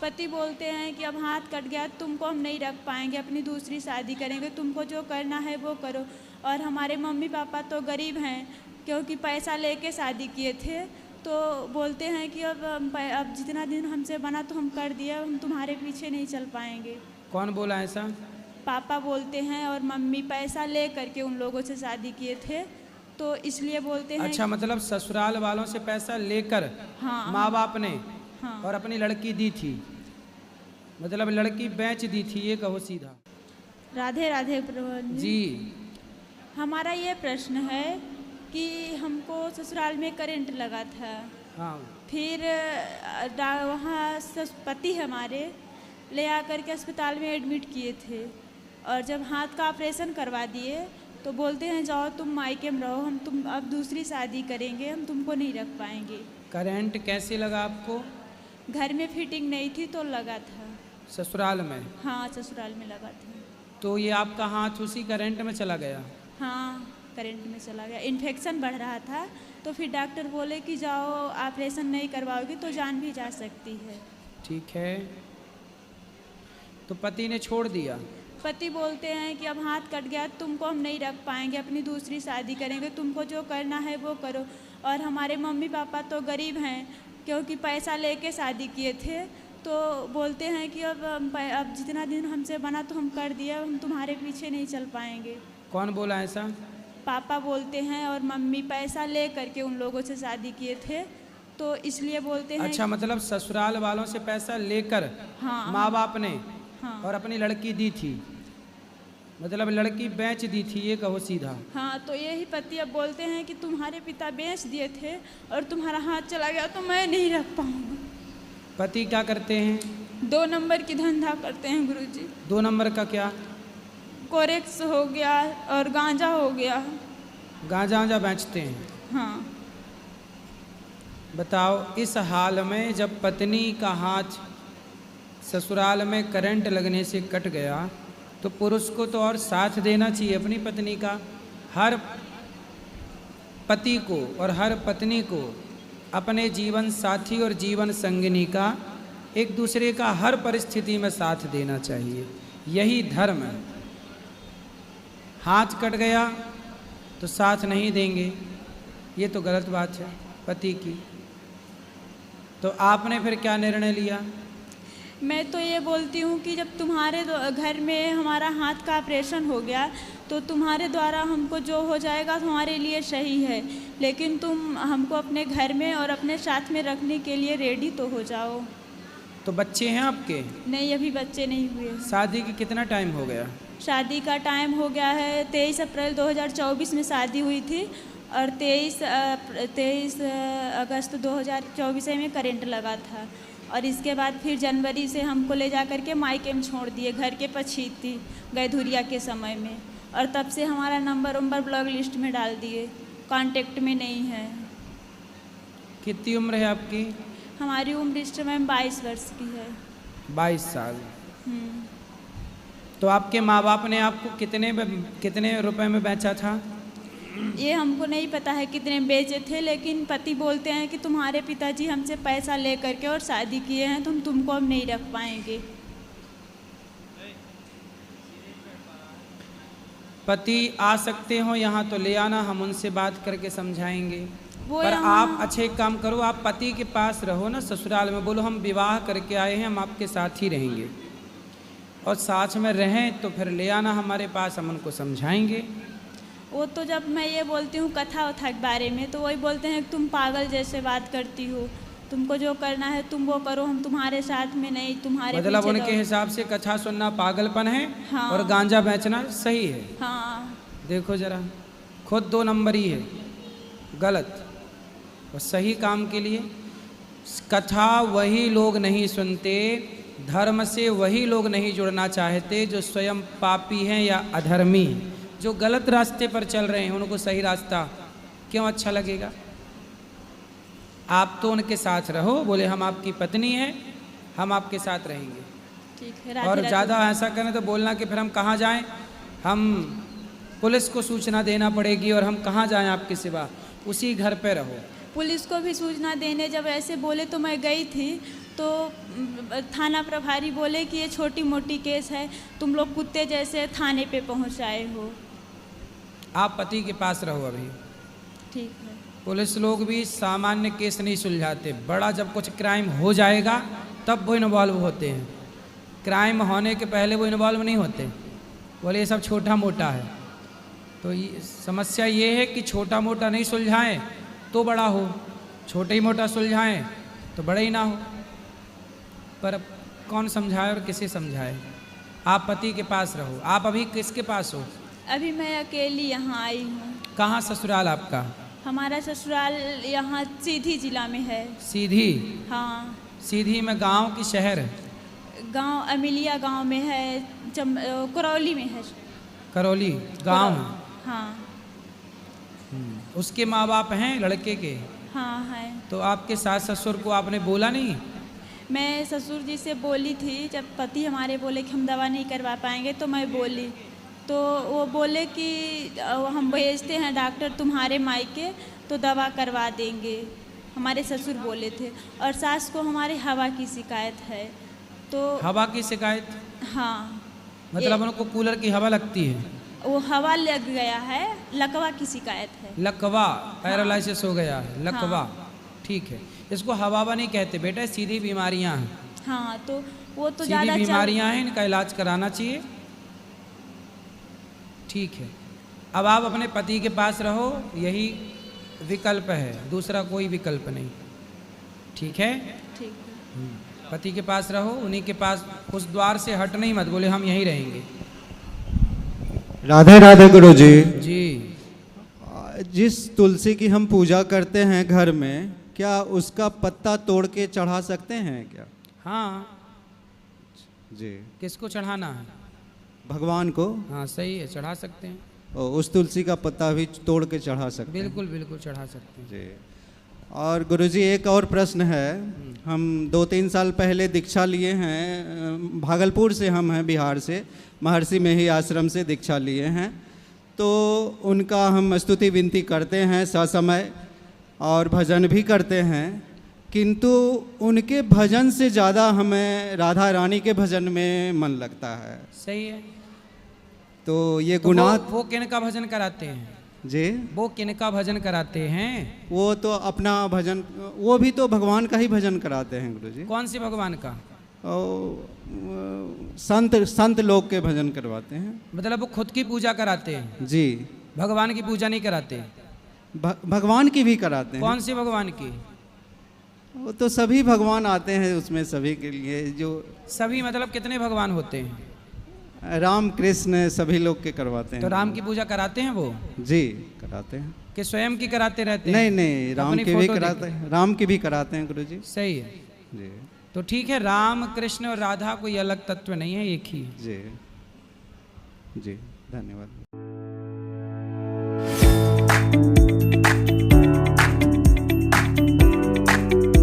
पति बोलते हैं कि अब हाथ कट गया, तुमको हम नहीं रख पाएंगे, अपनी दूसरी शादी करेंगे, तुमको जो करना है वो करो। और हमारे मम्मी पापा तो गरीब हैं, क्योंकि पैसा लेके शादी किए थे। तो बोलते हैं कि अब जितना दिन हमसे बना तो हम कर दिए, हम तुम्हारे पीछे नहीं चल पाएंगे। कौन बोला ऐसा? पापा बोलते हैं, और मम्मी पैसा ले करके उन लोगों से शादी किए थे, तो इसलिए बोलते हैं। अच्छा, मतलब ससुराल वालों से पैसा लेकर हाँ, माँ बाप ने हाँ। और अपनी लड़की दी थी, मतलब लड़की बेच दी थी, ये कहो सीधा। राधे राधे प्रभु जी। हमारा ये प्रश्न है कि हमको ससुराल में करंट लगा था। हाँ। फिर वहाँ पति हमारे ले आकर के अस्पताल में एडमिट किए थे, और जब हाथ का ऑपरेशन करवा दिए तो बोलते हैं जाओ तुम मायके में रहो, हम तुम अब दूसरी शादी करेंगे, हम तुमको नहीं रख पाएंगे। करंट कैसे लगा आपको? घर में फिटिंग नहीं थी तो लगा था। ससुराल में? हाँ, ससुराल में लगा था। तो ये आपका हाथ उसी करंट में चला गया? हाँ, करंट में चला गया। इन्फेक्शन बढ़ रहा था, तो फिर डॉक्टर बोले कि जाओ ऑपरेशन नहीं करवाओगी तो जान भी जा सकती है। ठीक है, तो पति ने छोड़ दिया? पति बोलते हैं कि अब हाथ कट गया, तुमको हम नहीं रख पाएंगे, अपनी दूसरी शादी करेंगे, तुमको जो करना है वो करो। और हमारे मम्मी पापा तो गरीब हैं, क्योंकि पैसा लेके शादी किए थे। तो बोलते हैं कि अब जितना दिन हमसे बना तो हम कर दिए, हम तुम्हारे पीछे नहीं चल पाएंगे। कौन बोला ऐसा? पापा बोलते हैं, और मम्मी पैसा ले करके उन लोगों से शादी किए थे, तो इसलिए बोलते हैं। अच्छा, मतलब ससुराल वालों से पैसा लेकर हाँ, माँ बाप ने हाँ। और अपनी लड़की दी थी, मतलब लड़की बेच दी थी, ये कहो सीधा। हाँ, तो यही पति अब बोलते हैं कि तुम्हारे पिता बेच दिए थे और तुम्हारा हाथ चला गया तो मैं नहीं रख पाऊंगा। पति क्या करते हैं? 2 नंबर की धंधा करते हैं गुरुजी। 2 नंबर का क्या? कोरेक्स हो गया और गांजा हो गया। गांजा वांजा बेचते हैं? हाँ। बताओ, इस हाल में जब पत्नी का हाथ ससुराल में करंट लगने से कट गया तो पुरुष को तो और साथ देना चाहिए अपनी पत्नी का। हर पति को और हर पत्नी को अपने जीवन साथी और जीवन संगिनी का एक दूसरे का हर परिस्थिति में साथ देना चाहिए, यही धर्म है। हाथ कट गया तो साथ नहीं देंगे, ये तो गलत बात है पति की। तो आपने फिर क्या निर्णय लिया? मैं तो ये बोलती हूँ कि जब तुम्हारे घर में हमारा हाथ का ऑपरेशन हो गया तो तुम्हारे द्वारा हमको जो हो जाएगा तुम्हारे लिए सही है, लेकिन तुम हमको अपने घर में और अपने साथ में रखने के लिए रेडी तो हो जाओ। तो बच्चे हैं आपके? नहीं, अभी बच्चे नहीं हुए। शादी की कितना टाइम हो गया? शादी का टाइम हो गया है 23 अप्रैल 2024 में शादी हुई थी, और 23 अगस्त 2024 में करंट लगा था। और इसके बाद फिर जनवरी से हमको ले जा कर के मायके में छोड़ दिए, घर के पछीत थी गैधुरिया के समय में, और तब से हमारा नंबर ब्लॉक लिस्ट में डाल दिए, कांटेक्ट में नहीं है। कितनी उम्र है आपकी? हमारी उम्र इस समय 22 वर्ष की है। 22 साल। तो आपके माँ बाप ने आपको कितने रुपए में बेचा था? ये हमको नहीं पता है कितने बेचे थे, लेकिन पति बोलते हैं कि तुम्हारे पिताजी हमसे पैसा ले करके और शादी किए हैं, तुमको हम नहीं रख पाएंगे। पति आ सकते हो यहाँ तो ले आना, हम उनसे बात करके समझाएंगे। पर आप अच्छे एक काम करो, आप पति के पास रहो ना ससुराल में, बोलो हम विवाह करके आए हैं, हम आपके साथ ही रहेंगे, और साथ में रहें तो फिर ले आना हमारे पास, हम उनको समझाएंगे। वो तो जब मैं ये बोलती हूँ कथा उथा के बारे में तो वही बोलते हैं कि तुम पागल जैसे बात करती हो, तुमको जो करना है तुम वो करो, हम तुम्हारे साथ में नहीं, तुम्हारे मतलब उनके हिसाब से कथा सुनना पागलपन है। हाँ। और गांजा बेचना सही है। हाँ। देखो जरा, खुद 2 नंबर ही है, गलत और सही काम के लिए। कथा वही लोग नहीं सुनते, धर्म से वही लोग नहीं जुड़ना चाहते जो स्वयं पापी हैं या अधर्मी हैं। जो गलत रास्ते पर चल रहे हैं उनको सही रास्ता क्यों अच्छा लगेगा? आप तो उनके साथ रहो, बोले हम आपकी पत्नी हैं, हम आपके साथ रहेंगे। ठीक है। और ज़्यादा ऐसा करें तो बोलना कि फिर हम कहाँ जाएं, हम पुलिस को सूचना देना पड़ेगी और हम कहाँ जाएं आपके सिवा, उसी घर पे रहो। पुलिस को भी सूचना देने जब ऐसे बोले तो मैं गई थी, तो थाना प्रभारी बोले कि ये छोटी मोटी केस है, तुम लोग कुत्ते जैसे थाने पे पहुंचाए हो। आप पति के पास रहो अभी। ठीक है। पुलिस लोग भी सामान्य केस नहीं सुलझाते, बड़ा जब कुछ क्राइम हो जाएगा तब वो इन्वॉल्व होते हैं, क्राइम होने के पहले वो इन्वॉल्व नहीं होते, बोले ये सब छोटा मोटा है। तो समस्या ये है कि छोटा मोटा नहीं सुलझाएं तो बड़ा हो, छोटा ही मोटा सुलझाएं तो बड़ा ही ना हो। पर अब कौन समझाए और किसे समझाए। आप पति के पास रहो। आप अभी किसके पास हो? अभी मैं अकेली यहाँ आई हूँ। कहाँ ससुराल आपका? हमारा ससुराल यहाँ सीधी जिला में है। सीधी? हाँ। सीधी में गांव की शहर? गांव अमिलिया गांव में है, करौली में है। करौली गांव? हाँ। उसके माँ बाप हैं लड़के के? हाँ हैं। तो आपके सास ससुर को आपने बोला नहीं? मैं ससुर जी से बोली थी, जब पति हमारे बोले कि हम दवा नहीं करवा पाएंगे तो मैं बोली, तो वो बोले कि हम भेजते हैं डॉक्टर तुम्हारे मायके तो दवा करवा देंगे, हमारे ससुर बोले थे। और सास को हमारे हवा की शिकायत है। तो हवा की शिकायत? हाँ। मतलब उनको कूलर की हवा लगती है? वो हवा लग गया है, लकवा की शिकायत है। लकवा? पैरालिसिस हो गया है, लकवा। हाँ। ठीक है, इसको हवावा नहीं कहते बेटा, सीधी बीमारियां हैं। हाँ, तो वो तो सीधी ज़्यादा बीमारियां हैं, इनका इलाज कराना चाहिए। ठीक है, अब आप अपने पति के पास रहो, यही विकल्प है, दूसरा कोई विकल्प नहीं। ठीक है? ठीक है। पति के पास रहो, उन्हीं के पास, उस द्वार से हट नहीं मत, बोले हम यहीं रहेंगे। राधे राधे गुरु जी। जी। जिस तुलसी की हम पूजा करते हैं घर में, क्या उसका पत्ता तोड़ के चढ़ा सकते हैं क्या? हाँ जी। किसको चढ़ाना है? भगवान को। हाँ सही है, चढ़ा सकते हैं। उस तुलसी का पत्ता भी तोड़ के चढ़ा सकते हैं? बिल्कुल बिल्कुल चढ़ा सकते हैं। जी। और गुरुजी एक और प्रश्न है, हम 2-3 साल पहले दीक्षा लिए हैं, भागलपुर से हम हैं, बिहार से, महर्षि में ही आश्रम से दीक्षा लिए हैं। तो उनका हम स्तुति विनती करते हैं ससमय और भजन भी करते हैं, किंतु उनके भजन से ज़्यादा हमें राधा रानी के भजन में मन लगता है। सही है। तो ये तो गुनाह वो किनका भजन कराते हैं? जी, वो किनका भजन कराते हैं? वो तो अपना भजन, वो भी तो भगवान का ही भजन कराते हैं गुरुजी। कौन सी भगवान का? संत लोग के भजन करवाते हैं। मतलब वो खुद की पूजा कराते हैं? जी। भगवान की पूजा नहीं कराते? भगवान की भी कराते हैं। कौन सी भगवान की? वो तो सभी भगवान आते हैं उसमें, सभी के लिए। जो सभी मतलब कितने भगवान होते हैं? राम कृष्ण सभी लोग के करवाते हैं। तो राम की पूजा कराते हैं वो? जी कराते हैं। कि स्वयं की कराते रहते हैं? नहीं नहीं, राम अपनी की भी फोटो कराते हैं, राम की भी कराते हैं गुरुजी। सही है। जी। तो ठीक है, राम कृष्ण और राधा कोई अलग तत्व नहीं है, एक ही है। जी जी, धन्यवाद।